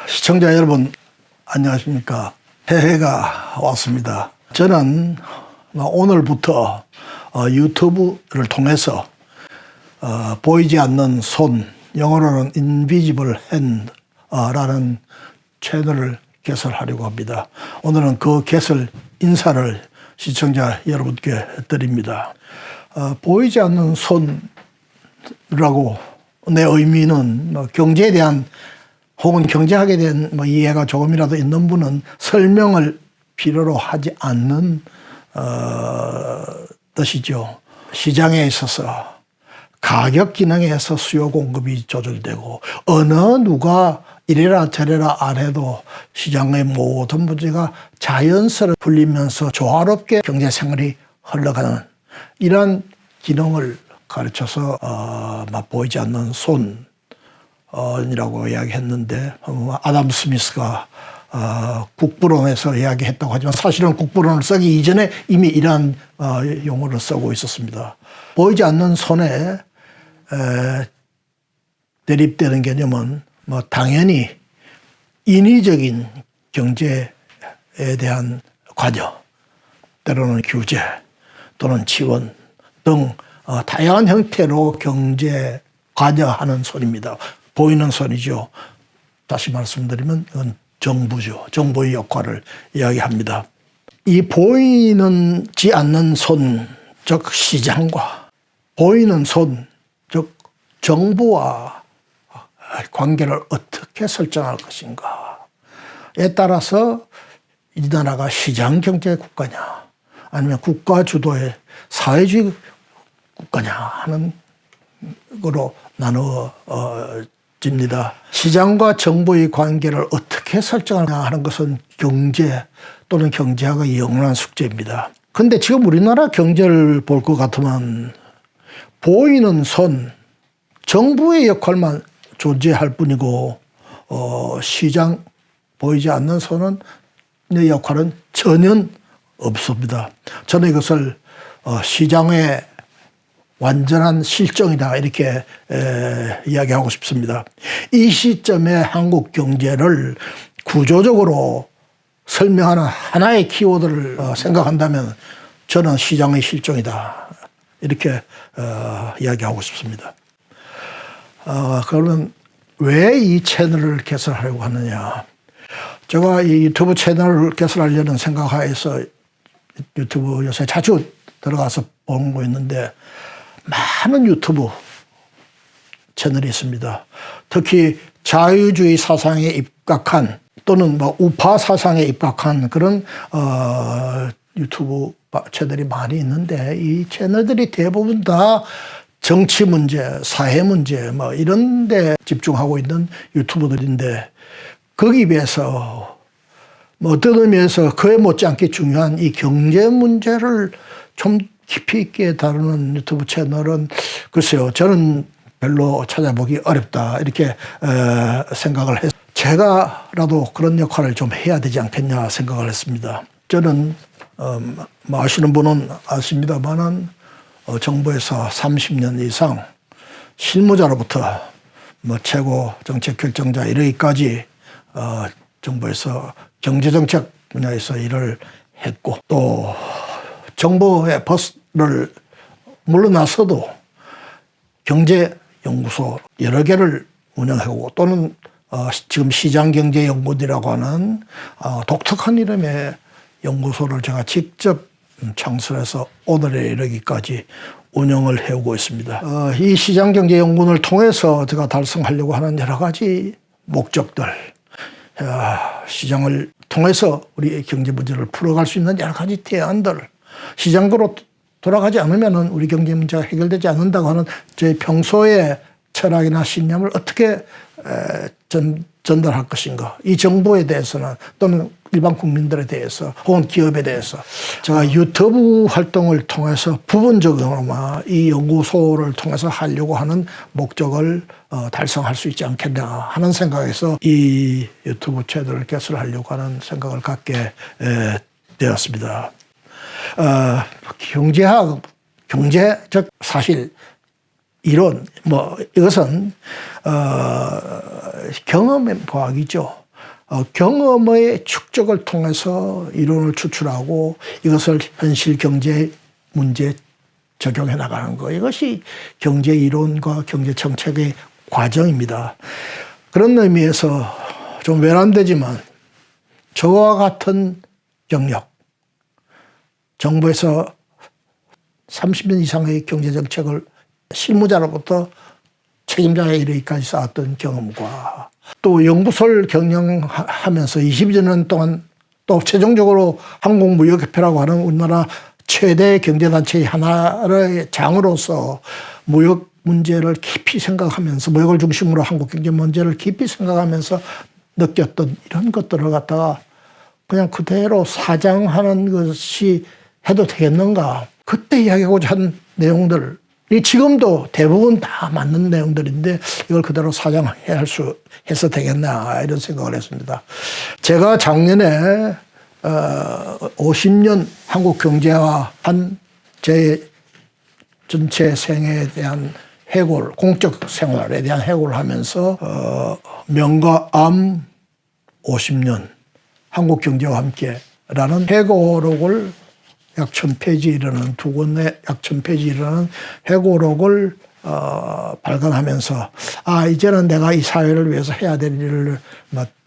시청자 여러분 안녕하십니까. 새해가 왔습니다. 저는 오늘부터 유튜브를 통해서 보이지 않는 손, 영어로는 Invisible Hand라는 채널을 개설하려고 합니다. 오늘은 그 개설 인사를 시청자 여러분께 드립니다. 보이지 않는 손이라고 내 의미는 경제에 대한 혹은 경제학에 대한 이해가 조금이라도 있는 분은 설명을 필요로 하지 않는 뜻이죠. 시장에 있어서 가격 기능에서 수요 공급이 조절되고 어느 누가 이래라 저래라 안 해도 시장의 모든 문제가 자연스레 풀리면서 조화롭게 경제 생활이 흘러가는 이런 기능을 가르쳐서 보이지 않는 손이라고 이야기했는데 아담 스미스가 국부론에서 이야기했다고 하지만 사실은 국부론을 쓰기 이전에 이미 이러한 용어를 쓰고 있었습니다. 보이지 않는 손에 대립되는 개념은 당연히 인위적인 경제에 대한 관여, 때로는 규제 또는 지원 등 다양한 형태로 경제에 관여하는 손입니다. 보이는 손이죠. 다시 말씀드리면 이건 정부죠. 정부의 역할을 이야기합니다. 이 보이지 않는 손, 즉 시장과 보이는 손, 즉 정부와 관계를 어떻게 설정할 것인가에 따라서 이 나라가 시장 경제 국가냐 아니면 국가 주도의 사회주의 국가냐 하는 거로 나누어집니다. 시장과 정부의 관계를 어떻게 설정하냐 하는 것은 경제 또는 경제학의 영원한 숙제입니다. 그런데 지금 우리나라 경제를 볼 것 같으면 보이는 손, 정부의 역할만 존재할 뿐이고 시장, 보이지 않는 손은 내 역할은 전혀 없습니다. 저는 이것을 시장의 완전한 실정이다 이렇게 이야기하고 싶습니다. 이 시점에 한국 경제를 구조적으로 설명하는 하나의 키워드를 생각한다면 저는 시장의 실정이다 이렇게 이야기하고 싶습니다. 그러면 왜 이 채널을 개설하려고 하느냐. 제가 이 유튜브 채널을 개설하려는 생각하에서 유튜브 요새 자주 들어가서 보는 거 있는데 많은 유튜브 채널이 있습니다. 특히 자유주의 사상에 입각한 또는 우파 사상에 입각한 그런 유튜브 채널이 많이 있는데 이 채널들이 대부분 다 정치 문제, 사회 문제 이런 데 집중하고 있는 유튜버들인데 거기에 비해서 어떤 의미에서 그에 못지않게 중요한 이 경제 문제를 좀 깊이 있게 다루는 유튜브 채널은 글쎄요, 저는 별로 찾아보기 어렵다 이렇게 생각을 해서 제가라도 그런 역할을 좀 해야 되지 않겠냐 생각을 했습니다. 저는 아시는 분은 아십니다만은 정부에서 30년 이상 실무자로부터 최고 정책 결정자 이르기까지 정부에서 경제정책 분야에서 일을 했고 또 정부의 버스를 물러나서도 경제연구소 여러 개를 운영하고 또는 지금 시장경제연구원이라고 하는 독특한 이름의 연구소를 제가 직접 창설해서 오늘에 이르기까지 운영을 해오고 있습니다. 이 시장경제연구원을 통해서 제가 달성하려고 하는 여러 가지 목적들, 시장을 통해서 우리 경제 문제를 풀어갈 수 있는 여러 가지 대안들, 시장으로 돌아가지 않으면 우리 경제 문제가 해결되지 않는다고 하는 제 평소의 철학이나 신념을 어떻게 전달할 것인가. 이 정부에 대해서는 또는 일반 국민들에 대해서 혹은 기업에 대해서 제가 유튜브 활동을 통해서 부분적으로나마 이 연구소를 통해서 하려고 하는 목적을 달성할 수 있지 않겠냐 하는 생각에서 이 유튜브 채널을 개설하려고 하는 생각을 갖게 되었습니다. 경제학, 경제적 사실 이론, 이것은 경험의 과학이죠. 경험의 축적을 통해서 이론을 추출하고 이것을 현실 경제 문제에 적용해 나가는 것. 이것이 경제 이론과 경제 정책의 과정입니다. 그런 의미에서 좀 외람되지만 저와 같은 경력, 정부에서 30년 이상의 경제 정책을 실무자로부터 책임자에 이르기까지 쌓았던 경험과 또 연구소를 경영하면서 22년 동안 또 최종적으로 한국무역협회라고 하는 우리나라 최대 경제단체의 하나의 장으로서 무역 문제를 깊이 생각하면서 무역을 중심으로 한국 경제 문제를 깊이 생각하면서 느꼈던 이런 것들을 갖다가 그냥 그대로 사장하는 것이 해도 되겠는가. 그때 이야기하고자 한 내용들이 지금도 대부분 다 맞는 내용들인데 이걸 그대로 해서 되겠나 이런 생각을 했습니다. 제가 작년에 50년 한국 경제화한 제 전체 생애에 대한 해골, 공적 생활에 대한 해골을 하면서 명과 암 50년 한국 경제와 함께라는 해고록을 약 1000페이지 이르는 두 권의 약 1000페이지 이르는 해고록을 발간하면서 이제는 내가 이 사회를 위해서 해야 될 일을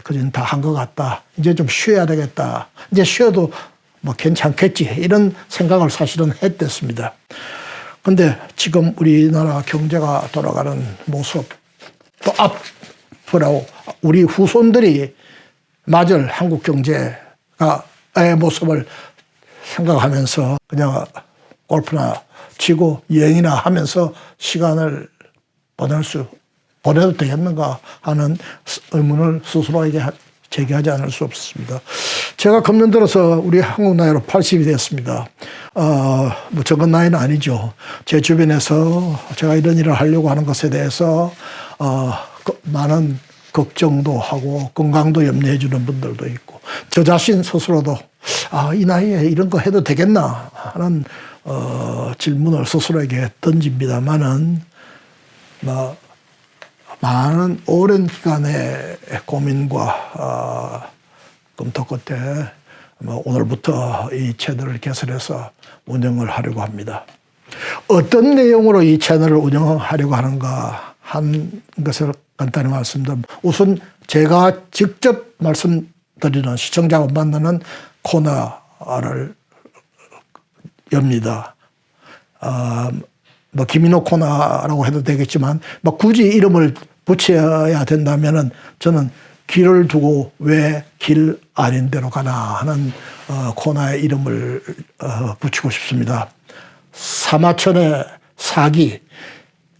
그전 다 한 것 같다. 이제 좀 쉬어야 되겠다. 이제 쉬어도 괜찮겠지. 이런 생각을 사실은 했댔습니다. 근데 지금 우리나라 경제가 돌아가는 모습 또 앞으로 우리 후손들이 맞을 한국 경제의 모습을 생각하면서 그냥 골프나 치고 여행이나 하면서 시간을 보내도 되겠는가 하는 의문을 스스로에게 제기하지 않을 수 없습니다. 제가 금년 들어서 우리 한국 나이로 80이 됐습니다. 적은 나이는 아니죠. 제 주변에서 제가 이런 일을 하려고 하는 것에 대해서 많은 걱정도 하고 건강도 염려해 주는 분들도 있고 저 자신 스스로도 이 나이에 이런 거 해도 되겠나 하는 질문을 스스로에게 던집니다만은 많은 오랜 기간의 고민과 검토 끝에 오늘부터 이 채널을 개설해서 운영을 하려고 합니다. 어떤 내용으로 이 채널을 운영하려고 하는가 한 것을 간단히 말씀드리면 우선 제가 직접 말씀드리는 시청자가 만나는 코너를 엽니다. 김인호 코너라고 해도 되겠지만 굳이 이름을 붙여야 된다면은 저는 길을 두고 왜 길 아닌 데로 가나 하는 코너의 이름을 붙이고 싶습니다. 사마천의 사기.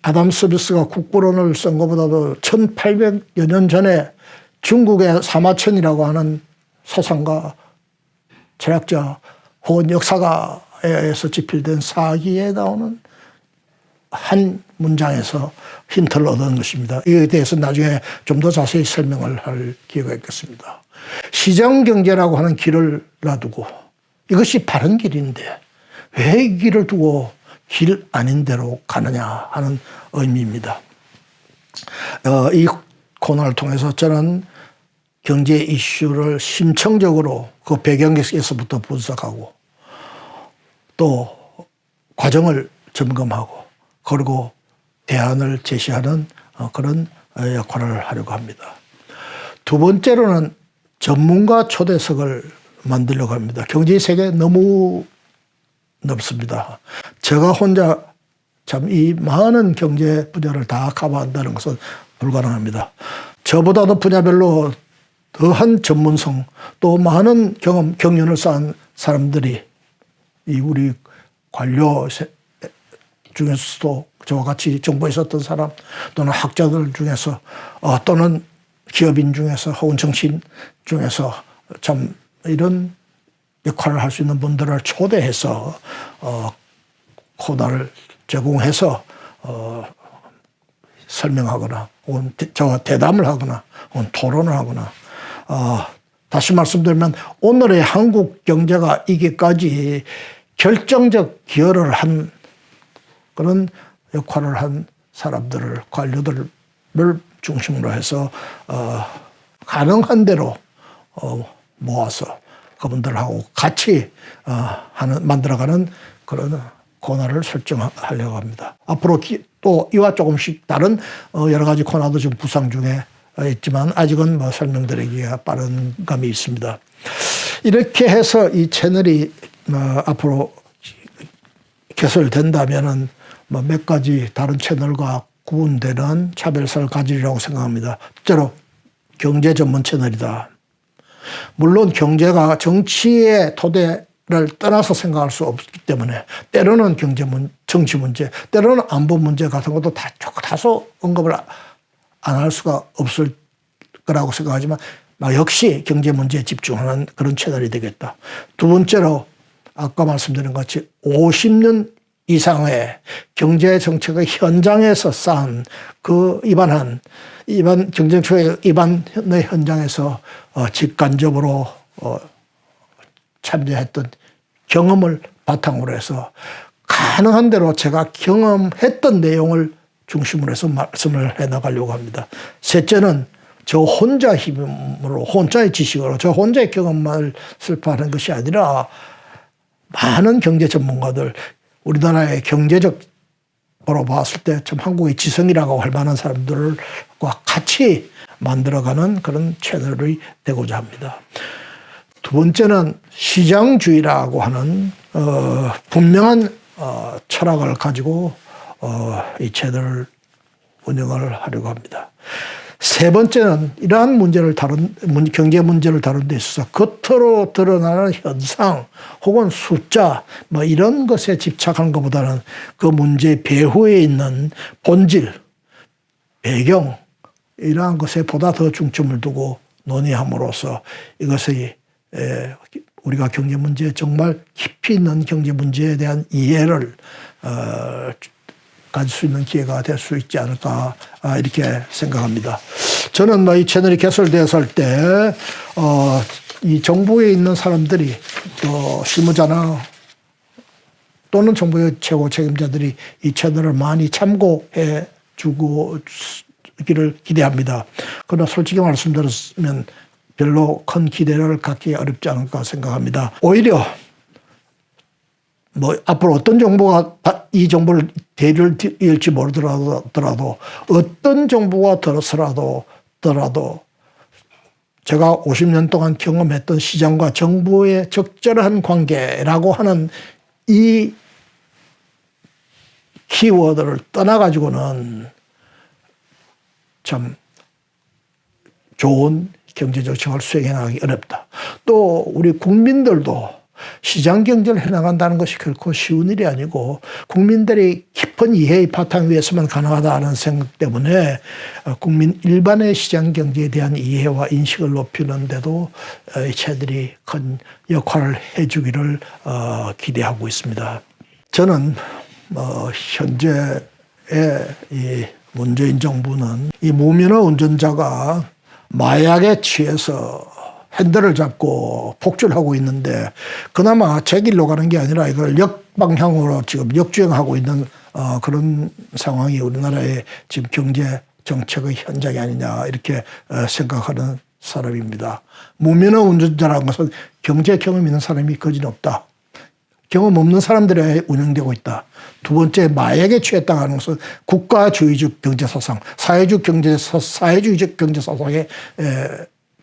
아담 스미스가 국부론을 쓴 것보다도 1800여 년 전에 중국의 사마천이라고 하는 사상가, 철학자 혹은 역사가에서 집필된 사기에 나오는 한 문장에서 힌트를 얻은 것입니다. 이에 대해서 나중에 좀 더 자세히 설명을 할 기회가 있겠습니다. 시장경제라고 하는 길을 놔두고 이것이 바른 길인데 왜 이 길을 두고 길 아닌 데로 가느냐 하는 의미입니다. 이 코너를 통해서 저는 경제 이슈를 심층적으로 그 배경에서부터 분석하고 또 과정을 점검하고 그리고 대안을 제시하는 그런 역할을 하려고 합니다. 두 번째로는 전문가 초대석을 만들려고 합니다. 경제 세계 너무 넓습니다. 제가 혼자 참 이 많은 경제 분야를 다 커버한다는 것은 불가능합니다. 저보다도 분야별로 더한 전문성 또 많은 경륜을 쌓은 사람들이 이 우리 관료 중에서도 저와 같이 정부에 있었던 사람 또는 학자들 중에서 또는 기업인 중에서 혹은 정치인 중에서 참 이런 역할을 할 수 있는 분들을 초대해서 코너를 제공해서 설명하거나 혹은 저와 대담을 하거나 혹은 토론을 하거나 다시 말씀드리면 오늘의 한국 경제가 이기까지 결정적 기여를 한 그런 역할을 한 사람들을, 관료들을 중심으로 해서 가능한 대로 모아서 그분들하고 같이 만들어가는 그런 코너를 설정하려고 합니다. 앞으로 또 이와 조금씩 다른 여러 가지 코너도 지금 구상 중에 있지만 아직은 뭐 설명드리기가 빠른 감이 있습니다. 이렇게 해서 이 채널이 앞으로 개설된다면은 뭐 몇 가지 다른 채널과 구분되는 차별성을 가지리라고 생각합니다. 첫째로 경제 전문 채널이다. 물론 경제가 정치의 토대를 떠나서 생각할 수 없기 때문에 때로는 정치 문제, 때로는 안보 문제 같은 것도 다소 언급을 안 할 수가 없을 거라고 생각하지만 역시 경제 문제에 집중하는 그런 채널이 되겠다. 두 번째로 아까 말씀드린 것 같이 50년 이상의 경제 정책의 현장에서 쌓은 이반 경제정책의 이반의 현장에서 직간접으로 참여했던 경험을 바탕으로 해서 가능한 대로 제가 경험했던 내용을 중심으로 해서 말씀을 해나가려고 합니다. 셋째는 저 혼자 힘으로, 혼자의 지식으로, 저 혼자의 경험만을 설파하는 것이 아니라 많은 경제 전문가들, 우리나라의 경제적으로 봤을 때 참 한국의 지성이라고 할 만한 사람들과 같이 만들어가는 그런 채널이 되고자 합니다. 두 번째는 시장주의라고 하는 분명한 철학을 가지고 이 채널을 운영을 하려고 합니다. 세 번째는 이러한 경제 문제를 다룬 데 있어서 겉으로 드러나는 현상 혹은 숫자 이런 것에 집착하는 것보다는 그 문제 배후에 있는 본질, 배경 이러한 것에 보다 더 중점을 두고 논의함으로써 이것이 우리가 경제 문제에 정말 깊이 있는 경제 문제에 대한 이해를 가질 수 있는 기회가 될 수 있지 않을까 이렇게 생각합니다. 저는 이 채널이 개설되었을 때 이 정부에 있는 사람들이 또 실무자나 또는 정부의 최고 책임자들이 이 채널을 많이 참고해 주기를 기대합니다. 그러나 솔직히 말씀드리면 별로 큰 기대를 갖기 어렵지 않을까 생각합니다. 오히려 앞으로 어떤 정부가 이 정부를 대를 이을지 모르더라도 어떤 정부가 들어서라도 제가 50년 동안 경험했던 시장과 정부의 적절한 관계라고 하는 이 키워드를 떠나가지고는 참 좋은 경제정책을 수행해 나가기 어렵다. 또 우리 국민들도 시장 경제를 해나간다는 것이 결코 쉬운 일이 아니고 국민들의 깊은 이해의 바탕 위에서만 가능하다는 생각 때문에 국민 일반의 시장 경제에 대한 이해와 인식을 높이는 데도 이 채널이 큰 역할을 해주기를 기대하고 있습니다. 저는 현재의 이 문재인 정부는 이 무면허 운전자가 마약에 취해서 핸들을 잡고 폭주하고 있는데 그나마 제 길로 가는 게 아니라 이걸 역방향으로 지금 역주행하고 있는 그런 상황이 우리나라의 지금 경제 정책의 현장이 아니냐 이렇게 생각하는 사람입니다. 무면허 운전자라는 것은 경제 경험 있는 사람이 거진 없다. 경험 없는 사람들에 운영되고 있다. 두 번째, 마약에 취했다고 하는 것은 국가주의적 경제사상, 사회주의적 경제사상에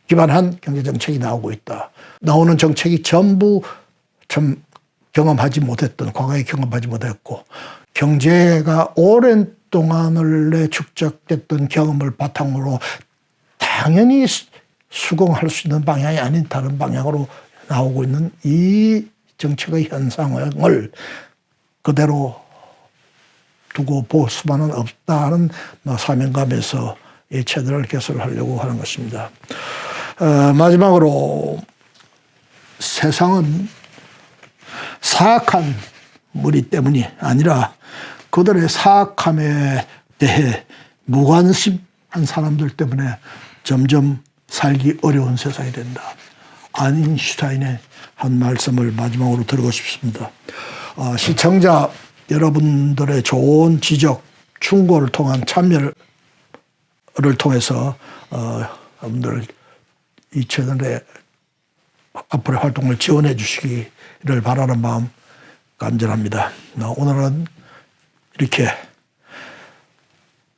기반한 경제정책이 나오고 있다. 나오는 정책이 전부 참 과거에 경험하지 못했고 경제가 오랜 동안을 축적됐던 경험을 바탕으로 당연히 수긍할 수 있는 방향이 아닌 다른 방향으로 나오고 있는 이 정책의 현상을 그대로 두고 볼 수만은 없다는 사명감에서 이 채널을 개설하려고 하는 것입니다. 마지막으로 세상은 사악한 무리 때문이 아니라 그들의 사악함에 대해 무관심한 사람들 때문에 점점 살기 어려운 세상이 된다. 아인슈타인의 한 말씀을 마지막으로 드리고 싶습니다. 시청자 여러분들의 좋은 지적, 충고를 통한 참여를 통해서 여러분들 이 채널의 앞으로의 활동을 지원해 주시기를 바라는 마음 간절합니다. 오늘은 이렇게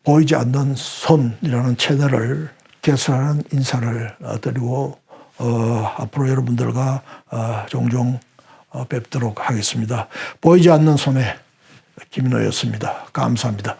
보이지 않는 손이라는 채널을 개설하는 인사를 드리고 앞으로 여러분들과 종종 뵙도록 하겠습니다. 보이지 않는 손의 김인호였습니다. 감사합니다.